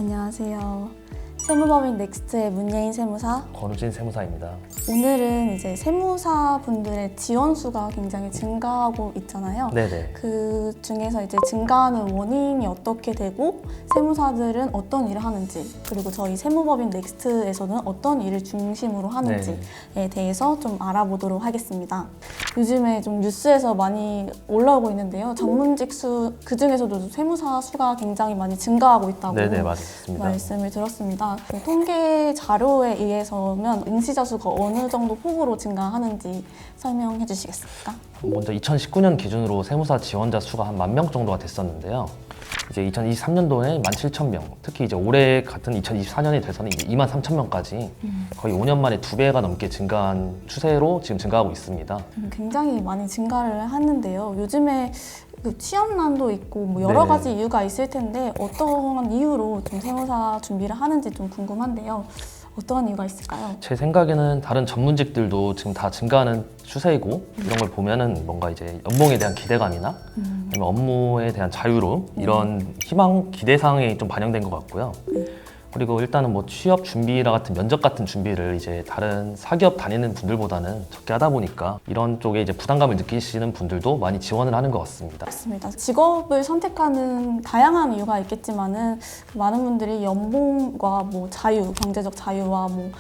안녕하세요. 세무법인 넥스트의 문예인 세무사 권우진 세무사입니다. 오늘은 이제 세무사 분들의 지원 수가 굉장히 증가하고 있잖아요. 네네. 그 중에서 이제 증가하는 원인이 어떻게 되고 세무사들은 어떤 일을 하는지 그리고 저희 세무법인 넥스트에서는 어떤 일을 중심으로 하는지에 대해서 좀 알아보도록 하겠습니다. 요즘에 좀 뉴스에서 많이 올라오고 있는데요. 전문직 수, 그 중에서도 세무사 수가 굉장히 많이 증가하고 있다고 네네, 맞습니다. 말씀을 들었습니다. 그 통계 자료에 의해서면 응시자 수가 어느 정도 폭으로 증가하는지 설명해 주시겠습니까? 먼저 2019년 기준으로 세무사 지원자 수가 한 10,000명 정도가 됐었는데요. 이제 2023년도에 17,000명, 특히 이제 올해 같은 2024년이 돼서는 이제 23,000명까지 거의 5년 만에 2배가 넘게 증가한 추세로 지금 증가하고 있습니다. 굉장히 많이 증가를 하는데요. 요즘에 그 취업난도 있고 뭐 여러 네. 가지 이유가 있을 텐데 어떠한 이유로 좀 세무사 준비를 하는지 좀 궁금한데요. 어떠한 이유가 있을까요? 제 생각에는 다른 전문직들도 지금 다 증가하는 추세이고 이런 걸 보면은 뭔가 이제 연봉에 대한 기대감이나 아니면 업무에 대한 자유로움 이런 희망, 기대사항이 좀 반영된 것 같고요. 그리고 일단은 뭐 취업 준비라 같은 면접 같은 준비를 이제 다른 사기업 다니는 분들보다는 적게 하다 보니까 이런 쪽에 이제 부담감을 느끼시는 분들도 많이 지원을 하는 것 같습니다. 맞습니다. 직업을 선택하는 다양한 이유가 있겠지만은 많은 분들이 연봉과 뭐 자유, 경제적 자유와 뭐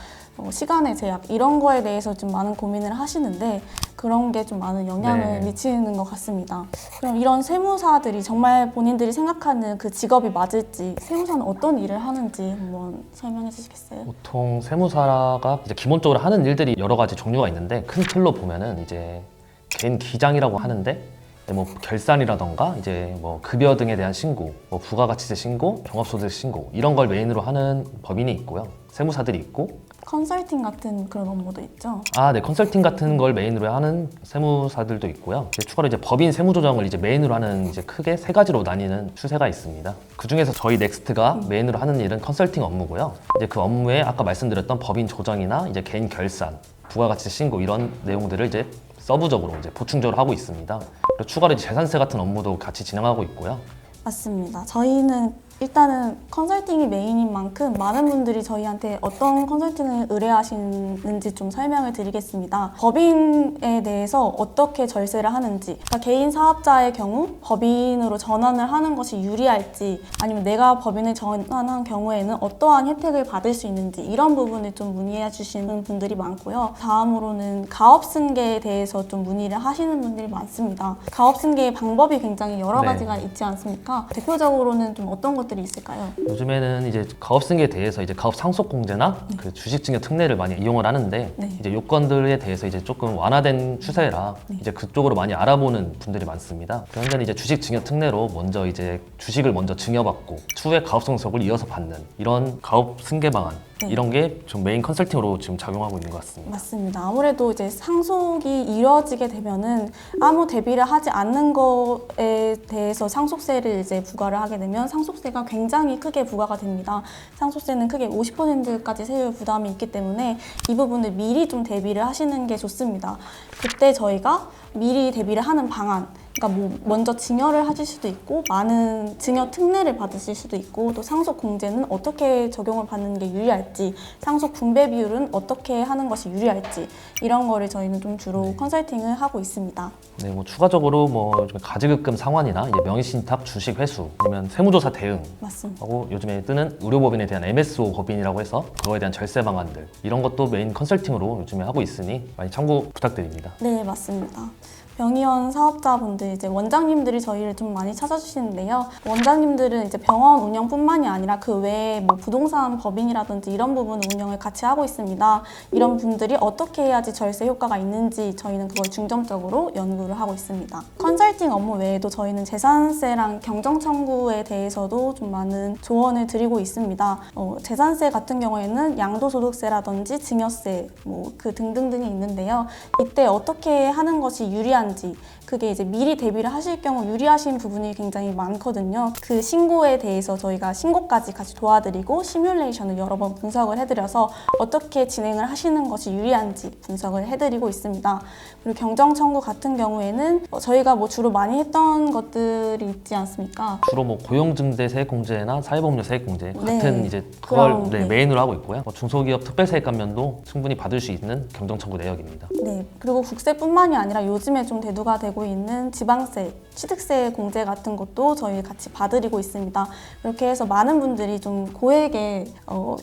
시간의 제약 이런 거에 대해서 좀 많은 고민을 하시는데 그런 게 좀 많은 영향을 네. 미치는 것 같습니다. 그럼 이런 세무사들이 정말 본인들이 생각하는 그 직업이 맞을지 세무사는 어떤 일을 하는지 한번 설명해 주시겠어요? 보통 세무사가 이제 기본적으로 하는 일들이 여러 가지 종류가 있는데 큰 틀로 보면은 이제 개인 기장이라고 하는데 뭐 결산이라던가 이제 뭐 급여 등에 대한 신고, 뭐 부가가치세 신고, 종합소득 신고 이런 걸 메인으로 하는 법인이 있고요. 세무사들이 있고 컨설팅 같은 그런 업무도 있죠. 네, 컨설팅 같은 걸 메인으로 하는 세무사들도 있고요. 이제 추가로 이제 법인 세무조정을 이제 메인으로 하는 이제 크게 세 가지로 나뉘는 추세가 있습니다. 그 중에서 저희 넥스트가 메인으로 하는 일은 컨설팅 업무고요. 이제 그 업무에 아까 말씀드렸던 법인 조정이나 이제 개인 결산, 부가가치세 신고 이런 내용들을 이제 서브적으로 이제 보충적으로 하고 있습니다. 그리고 추가로 이제 재산세 같은 업무도 같이 진행하고 있고요. 맞습니다. 저희는 일단은 컨설팅이 메인인 만큼 많은 분들이 저희한테 어떤 컨설팅을 의뢰하시는지 좀 설명을 드리겠습니다. 법인에 대해서 어떻게 절세를 하는지, 그러니까 개인 사업자의 경우 법인으로 전환을 하는 것이 유리할지 아니면 내가 법인을 전환한 경우에는 어떠한 혜택을 받을 수 있는지 이런 부분을 좀 문의해 주시는 분들이 많고요. 다음으로는 가업승계에 대해서 좀 문의를 하시는 분들이 많습니다. 가업승계의 방법이 굉장히 여러 네. 가지가 있지 않습니까? 대표적으로는 좀 어떤 것들이 있을까요? 요즘에는 이제 가업승계에 대해서 이제 가업 상속공제나 그 주식증여 특례를 많이 이용을 하는데 네. 이제 요건들에 대해서 이제 조금 완화된 추세라 이제 그쪽으로 많이 알아보는 분들이 많습니다. 현재는 이제 주식증여 특례로 먼저 이제 주식을 먼저 증여받고 추후에 가업 상속을 이어서 받는 이런 가업 승계 방안 네. 이런 게 좀 메인 컨설팅으로 지금 작용하고 있는 것 같습니다. 맞습니다. 아무래도 이제 상속이 이루어지게 되면은 아무 대비를 하지 않는 거에 대해서 상속세를 이제 부과를 하게 되면 상속세가 굉장히 크게 부과가 됩니다. 상속세는 크게 50%까지 세율 부담이 있기 때문에 이 부분을 미리 좀 대비를 하시는 게 좋습니다. 그때 저희가 미리 대비를 하는 방안, 그러니까 뭐 먼저 증여를 하실 수도 있고 많은 증여 특례를 받으실 수도 있고 또 상속 공제는 어떻게 적용을 받는 게 유리할지 상속 분배 비율은 어떻게 하는 것이 유리할지 이런 거를 저희는 좀 주로 컨설팅을 하고 있습니다. 네, 뭐 추가적으로 뭐 요즘에 가지급금 상환이나 이제 명의신탁 주식 회수 아니면 세무조사 대응 맞습니다. 하고 요즘에 뜨는 의료법인에 대한 MSO 법인이라고 해서 그거에 대한 절세 방안들 이런 것도 메인 컨설팅으로 요즘에 하고 있으니 많이 참고 부탁드립니다. 네, 맞습니다. 병의원 사업자분들 이제 원장님들이 저희를 좀 많이 찾아주시는데요. 원장님들은 이제 병원 운영뿐만이 아니라 그 외에 뭐 부동산 법인이라든지 이런 부분 운영을 같이 하고 있습니다. 이런 분들이 어떻게 해야지 절세 효과가 있는지 저희는 그걸 중점적으로 연구를 하고 있습니다. 컨설팅 업무 외에도 저희는 재산세랑 경정 청구에 대해서도 좀 많은 조언을 드리고 있습니다. 재산세 같은 경우에는 양도소득세라든지 증여세 뭐 그 등등등이 있는데요. 이때 어떻게 하는 것이 유리한지 유리한지, 그게 이제 미리 대비를 하실 경우 유리하신 부분이 굉장히 많거든요. 그 신고에 대해서 저희가 신고까지 같이 도와드리고 시뮬레이션을 여러 번 분석을 해드려서 어떻게 진행을 하시는 것이 유리한지 분석을 해드리고 있습니다. 그리고 경정 청구 같은 경우에는 저희가 뭐 주로 많이 했던 것들이 있지 않습니까? 주로 뭐 고용증대 세액공제나 사회보험료 세액공제 네. 같은 이제 그걸 그럼, 네. 메인으로 하고 있고요. 중소기업 특별세액 감면도 충분히 받을 수 있는 경정청구 내역입니다. 네, 그리고 국세뿐만이 아니라 요즘에 좀 대두가 되고 있는 지방세, 취득세 공제 같은 것도 저희 같이 봐드리고 있습니다. 이렇게 해서 많은 분들이 좀 고액의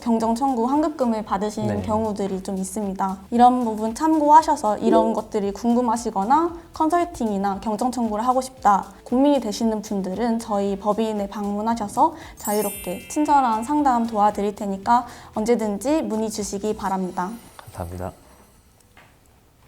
경정 청구 환급금을 받으시는 네. 경우들이 좀 있습니다. 이런 부분 참고하셔서 이런 것들이 궁금하시거나 컨설팅이나 경정 청구를 하고 싶다 고민이 되시는 분들은 저희 법인에 방문하셔서 자유롭게 친절한 상담 도와드릴 테니까 언제든지 문의 주시기 바랍니다. 감사합니다.